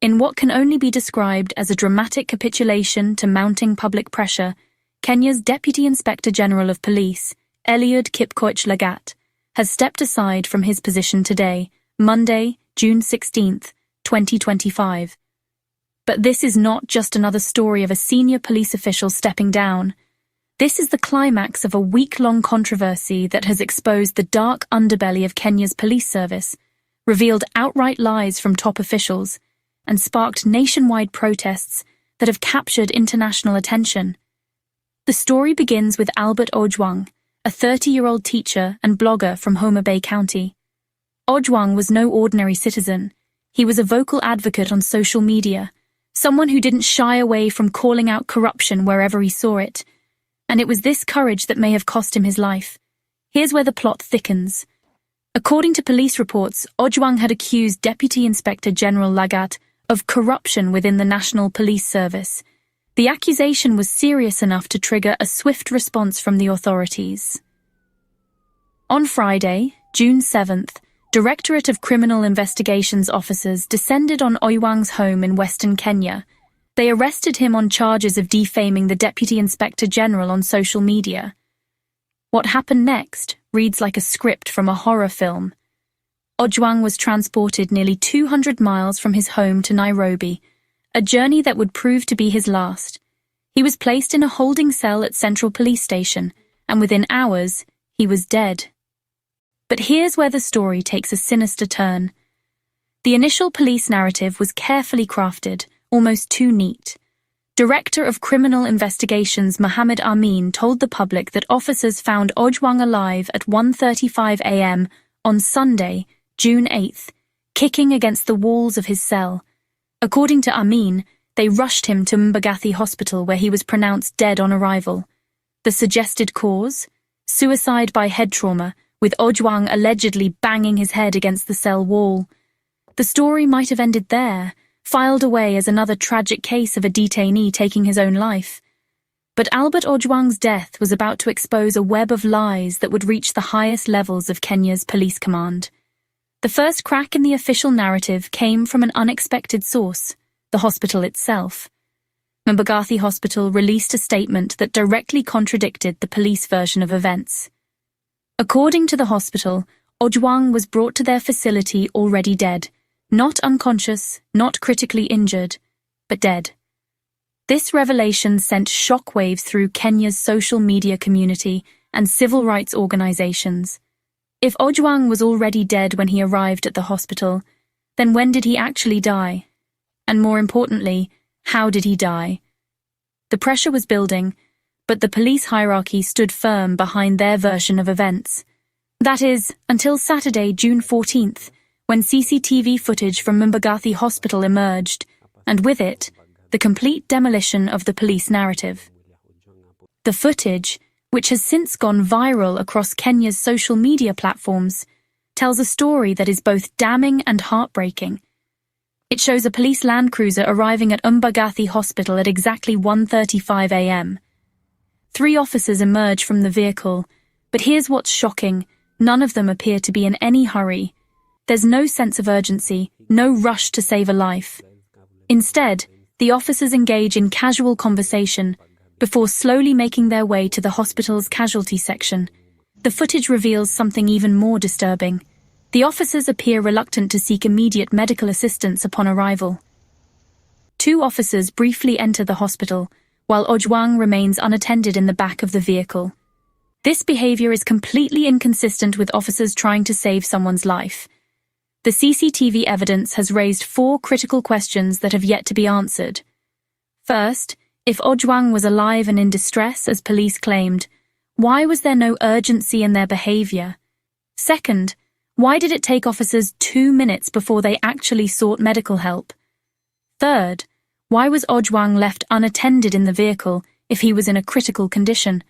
In what can only be described as a dramatic capitulation to mounting public pressure, Kenya's Deputy Inspector General of Police, Eliud Lagat, has stepped aside from his position today, Monday, June 16, 2025. But this is not just another story of a senior police official stepping down. This is the climax of a week-long controversy that has exposed the dark underbelly of Kenya's police service, revealed outright lies from top officials, and sparked nationwide protests that have captured international attention. The story begins with Albert Ojwang, a 30-year-old teacher and blogger from Homa Bay County. Ojwang was no ordinary citizen. He was a vocal advocate on social media, someone who didn't shy away from calling out corruption wherever he saw it. And it was this courage that may have cost him his life. Here's where the plot thickens. According to police reports, Ojwang had accused Deputy Inspector General Lagat of corruption within the National Police Service. The accusation was serious enough to trigger a swift response from the authorities. On Friday, June 7th, Directorate of Criminal Investigations officers descended on Ojwang's home in Western Kenya. They arrested him on charges of defaming the Deputy Inspector General on social media. What happened next reads like a script from a horror film. Ojwang was transported nearly 200 miles from his home to Nairobi, a journey that would prove to be his last. He was placed in a holding cell at Central Police Station, and within hours, he was dead. But here's where the story takes a sinister turn. The initial police narrative was carefully crafted, almost too neat. Director of Criminal Investigations Mohammed Amin told the public that officers found Ojwang alive at 1:35 a.m. on Sunday, June 8th, kicking against the walls of his cell. According to Amin, they rushed him to Mbagathi Hospital where he was pronounced dead on arrival. The suggested cause? Suicide by head trauma, with Ojwang allegedly banging his head against the cell wall. The story might have ended there, filed away as another tragic case of a detainee taking his own life. But Albert Ojwang's death was about to expose a web of lies that would reach the highest levels of Kenya's police command. The first crack in the official narrative came from an unexpected source, the hospital itself. Mbagathi Hospital released a statement that directly contradicted the police version of events. According to the hospital, Ojwang was brought to their facility already dead, not unconscious, not critically injured, but dead. This revelation sent shockwaves through Kenya's social media community and civil rights organizations. If Ojwang was already dead when he arrived at the hospital, then when did he actually die? And more importantly, how did he die? The pressure was building, but the police hierarchy stood firm behind their version of events. That is, until Saturday, June 14th, when CCTV footage from Mbagathi Hospital emerged, and with it, the complete demolition of the police narrative. The footage, which has since gone viral across Kenya's social media platforms, tells a story that is both damning and heartbreaking. It shows a police Land Cruiser arriving at Mbagathi Hospital at exactly 1:35 a.m. 3 officers emerge from the vehicle, but here's what's shocking. None of them appear to be in any hurry. There's no sense of urgency, no rush to save a life. Instead, the officers engage in casual conversation before slowly making their way to the hospital's casualty section. The footage reveals something even more disturbing. The officers appear reluctant to seek immediate medical assistance upon arrival. 2 officers briefly enter the hospital, while Ojwang remains unattended in the back of the vehicle. This behavior is completely inconsistent with officers trying to save someone's life. The CCTV evidence has raised 4 critical questions that have yet to be answered. First, if Ojwang was alive and in distress, as police claimed, why was there no urgency in their behavior? Second, why did it take officers 2 minutes before they actually sought medical help? Third, why was Ojwang left unattended in the vehicle if he was in a critical condition?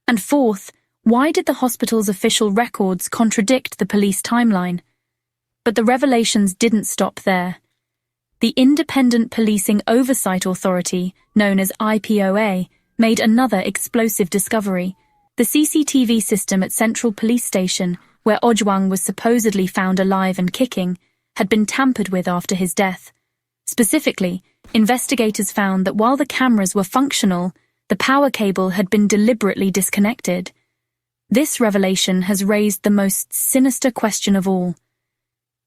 And fourth, why did the hospital's official records contradict the police timeline? But the revelations didn't stop there. The Independent Policing Oversight Authority, known as IPOA, made another explosive discovery. The CCTV system at Central Police Station, where Ojwang was supposedly found alive and kicking, had been tampered with after his death. Specifically, investigators found that while the cameras were functional, the power cable had been deliberately disconnected. This revelation has raised the most sinister question of all.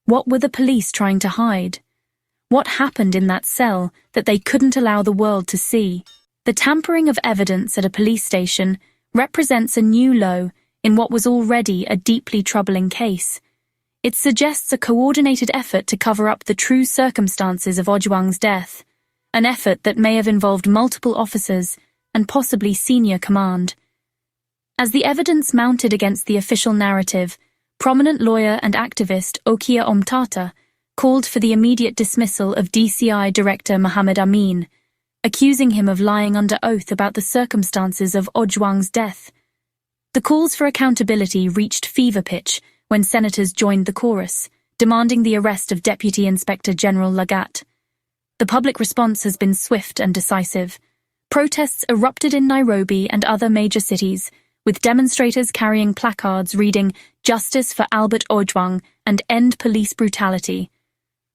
What were the police trying to hide? What happened in that cell that they couldn't allow the world to see? The tampering of evidence at a police station represents a new low in what was already a deeply troubling case. It suggests a coordinated effort to cover up the true circumstances of Ojwang's death, an effort that may have involved multiple officers and possibly senior command. As the evidence mounted against the official narrative, prominent lawyer and activist Okia Omtata called for the immediate dismissal of DCI Director Mohammed Amin, accusing him of lying under oath about the circumstances of Ojwang's death. The calls for accountability reached fever pitch when senators joined the chorus, demanding the arrest of Deputy Inspector General Lagat. The public response has been swift and decisive. Protests erupted in Nairobi and other major cities, with demonstrators carrying placards reading "Justice for Albert Ojwang" and "End Police Brutality."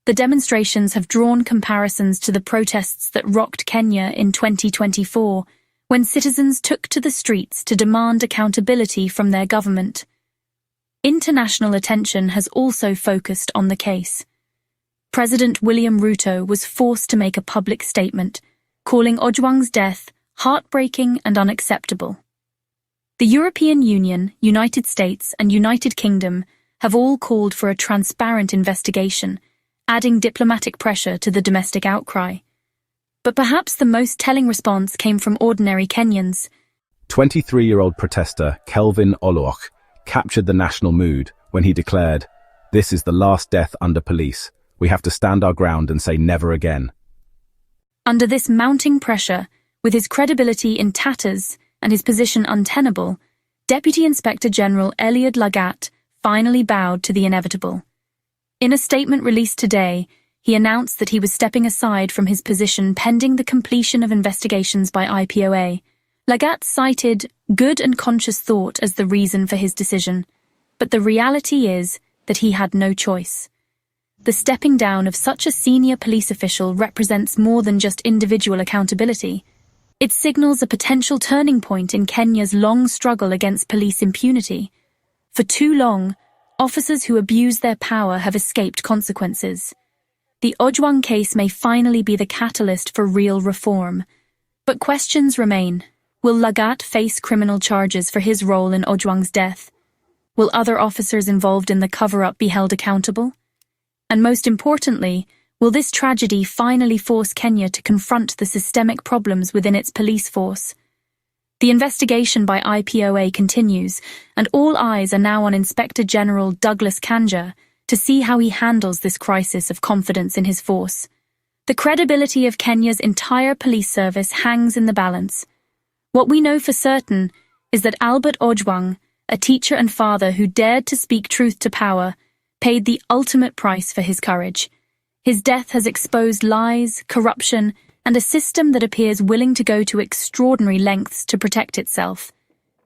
The demonstrations have drawn comparisons to the protests that rocked Kenya in 2024, when citizens took to the streets to demand accountability from their government. International attention has also focused on the case. President William Ruto was forced to make a public statement, calling Ojwang's death heartbreaking and unacceptable. The European Union, United States, and United Kingdom have all called for a transparent investigation, adding diplomatic pressure to the domestic outcry. But perhaps the most telling response came from ordinary Kenyans. 23-year-old protester Kelvin Oluok captured the national mood when he declared, "This is the last death under police. We have to stand our ground and say never again." Under this mounting pressure, with his credibility in tatters and his position untenable, Deputy Inspector General Eliud Lagat finally bowed to the inevitable. In a statement released today, he announced that he was stepping aside from his position pending the completion of investigations by IPOA. Lagat cited good and conscious thought as the reason for his decision, but the reality is that he had no choice. The stepping down of such a senior police official represents more than just individual accountability. It signals a potential turning point in Kenya's long struggle against police impunity. For too long, officers who abuse their power have escaped consequences. The Ojwang case may finally be the catalyst for real reform. But questions remain. Will Lagat face criminal charges for his role in Ojwang's death? Will other officers involved in the cover-up be held accountable? And most importantly, will this tragedy finally force Kenya to confront the systemic problems within its police force? The investigation by IPOA continues, and all eyes are now on Inspector General Douglas Kanja to see how he handles this crisis of confidence in his force. The credibility of Kenya's entire police service hangs in the balance. What we know for certain is that Albert Ojwang, a teacher and father who dared to speak truth to power, paid the ultimate price for his courage. His death has exposed lies, corruption, and a system that appears willing to go to extraordinary lengths to protect itself.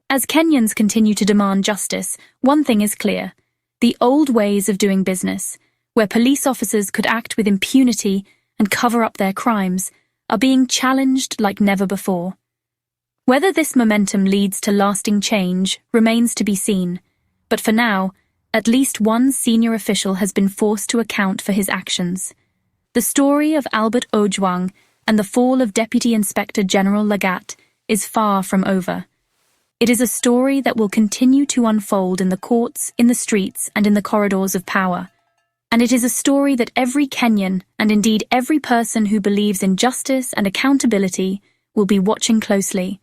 As Kenyans continue to demand justice, one thing is clear: the old ways of doing business, where police officers could act with impunity and cover up their crimes, are being challenged like never before. Whether this momentum leads to lasting change remains to be seen, but for now, at least one senior official has been forced to account for his actions. The story of Albert Ojwang and the fall of Deputy Inspector General Lagat is far from over. It is a story that will continue to unfold in the courts, in the streets, and in the corridors of power. And it is a story that every Kenyan, and indeed every person who believes in justice and accountability, will be watching closely.